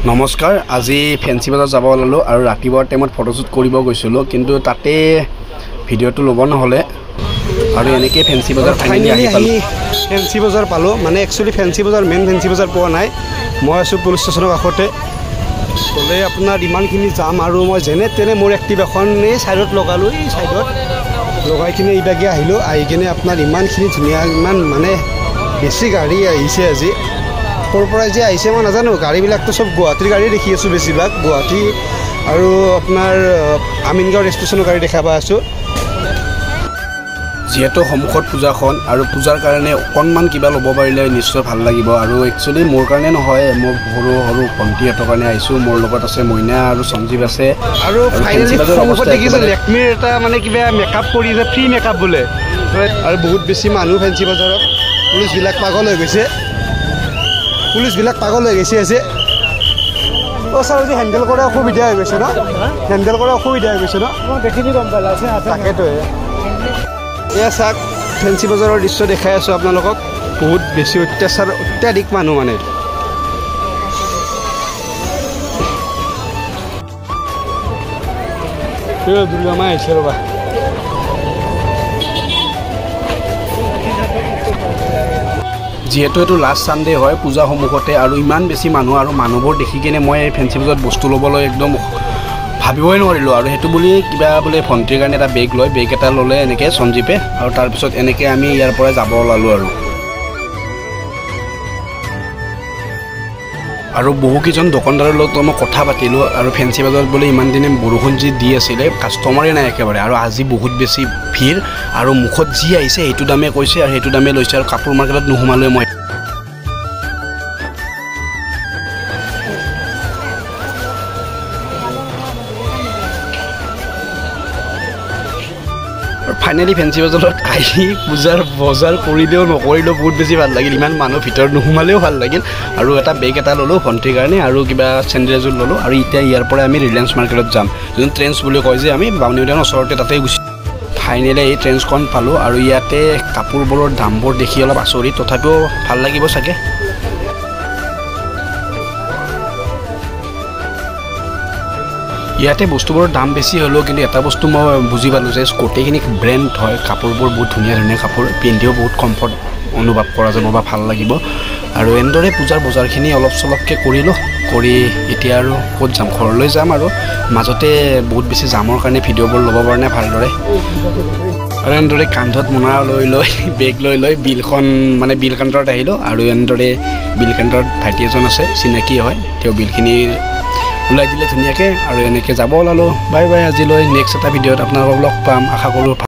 নমস্কাৰ আজি ফেন্সি বজাৰ যাব ওলালো আৰু ৰাতিপুৱাৰ টাইমত ফটোশুট কৰিব গৈছিলো কিন্তু তাতে ভিডিওটো ল'ব নহলে আৰু এনেকে ফেন্সি বজাৰ ফাইনালি আহি পালো ফেন্সি বজাৰ পালো মানে একচুয়ালি ফেন্সি বজাৰ মেইন ফেন্সি বজাৰ পোৱা নাই মই আছো পুলিশ ষ্টেচনৰ কাষতে তলে আপোনাৰ ইমানখিনি যাম আৰু মই যেনে তেনে মোৰ এক্টিভ এখন এই সাইডত লগালো এই সাইডত লগাই কিনে ইবাগে আহিলো আহি কিনে আপোনাৰ ইমানখিনি ধুনিয়া ইমান মানে বেছি গাড়ী আহিছে আজি কোৰ পৰা যে আহিছে মই নাজানো গাড়ীবিলাকটো সব গুৱাহাটীৰ গাড়ী দেখি আছো বেছিভাগ গুৱাহাটী আৰু আপোনাৰ আমিনগাঁও ষ্টেচনৰ গাড়ী দেখা পাই আছো যেহেতু সন্মুখত পূজাখন আৰু পূজাৰ কাৰণে অকণমান কিবা ল'ব পাৰিলে নিশ্চয় ভাল লাগিব আৰু একচুৱেলি মোৰ কাৰণে নহয় মোৰ সৰু সৰু ভণ্টিহঁতৰ কাৰণে আহিছোঁ মোৰ লগত আছে মইনা আৰু সঞ্জীৱ আছে আৰু ফাইনেলি সন্মুখত দেখিছোঁ লেকমিৰ এটা মানে কিবা মেকআপ কৰি আছে ফ্ৰী মেকআপ বোলে আৰু বহুত বেছি মানুহ ফেন্সি বজাৰত পুলিচবিলাক পাগল হৈ গৈছে আছে ও স্যার যে হ্যান্ডেল করা অসুবিধা হৈ গৈছে ন হ্যান্ডেল করা অসুবিধা হৈ গৈছে ন দেখিনি গম পালা আছে তাকেতো এয়া চাক ফেন্সি বজাৰৰ দৃশ্য দেখাই আছো আপোনালোকক বহুত বেছি অত্যাধিক মানুহ মানে দুৰ্গা মা আহিছে ৰবা যেহেতু এটো লাষ্ট সানডে হয় পূজা সন্মুখতে আৰু ইমান বেছি মানুহ আৰু মানুহবোৰ দেখি কিনে মই ফেন্সি বজাৰত বস্তু ল'বলৈ একদম ভাবিবই নোৱাৰিলো আৰু হেতু বুলি কিবা বোলে ভণ্টিৰ কাৰণে এটা বেগ লয় বেগ এটা ল'লে এনেকে সঞ্জীপে আৰু তাৰ পিছত এনেকে আমি ইয়াৰ পৰা যাব ওলালো আৰু বহু কিজন দোকানদাৰৰ লগত মই কথা পাতিলো আৰু ফেন্সি বজাৰত বোলে ইমান দিনে বৰষুণ যি দি আছিলে কাষ্টমাৰে নাই একেবাৰে আৰু আজি বহুত বেছি ভিৰ আৰু মুখত যি আহিছে এইটো দামে কৈছে আৰু সেইটো দামে লৈছে আৰু কাপোৰ মাৰ্কেটত নুহুমালে মই ফাইনালি ফেন্সি বজাৰত আহি পূজাৰ বজাৰ কৰিলেও নকৰিলেও বহুত বেছি ভাল লাগিল ইমান মানুহ ভিতৰত নুহুমালেও ভাল লাগিল আৰু এটা বেগ এটা ল'লো ভণ্টিৰ কাৰণে আৰু কিবা চেণ্ডেল এযোৰ ল'লো আৰু এতিয়া ইয়াৰ পৰা আমি ৰিলায়েন্স মাৰ্কেটত যাম যোন ট্ৰেন্ডছ বুলি কয় যে আমি বামুণী উদ্যানৰ ওচৰতে তাতে গুচি ফাইনেলি এই ট্ৰেন্ডছখন পালোঁ আৰু ইয়াতে কাপোৰবোৰৰ দামবোৰ দেখি অলপ আচৰিত তথাপিও ভাল লাগিব চাগে ইয়াতে বস্তুবোৰৰ দাম বেছি হ'লেও কিন্তু এটা বস্তু মই বুজি পালোঁ যে গোটেইখিনি ব্ৰেণ্ড হয় কাপোৰবোৰ বহুত ধুনীয়া ধুনীয়া কাপোৰ পিন্ধিও বহুত কমফৰ্ট অনুভৱ কৰা যাব বা ভাল লাগিব আৰু এনেদৰে পূজাৰ বজাৰখিনি অলপ চলপকৈ কৰিলোঁ কৰি এতিয়া আৰু ক'ত যাম ঘৰলৈ যাম আৰু মাজতে বহুত বেছি জামৰ কাৰণে ভিডিঅ'বোৰ ল'ব পৰা নাই ভালদৰে আৰু এনেদৰে কান্ধত মোনা লৈ বেগ লৈ বিলখন মানে বিল কাউণ্টাৰত আহিলোঁ আৰু এনেদৰে বিল কাউণ্টাৰত ভাইটি এজন আছে চিনাকি হয় তেওঁ বিলখিনি ওলাই দিলে ধুনীয়াকৈ আৰু এনেকৈ যাব ওলালোঁ বাই বাই আজিলৈ নেক্সট এটা ভিডিঅ'ত আপোনালোকক লগ পাম আশা কৰোঁ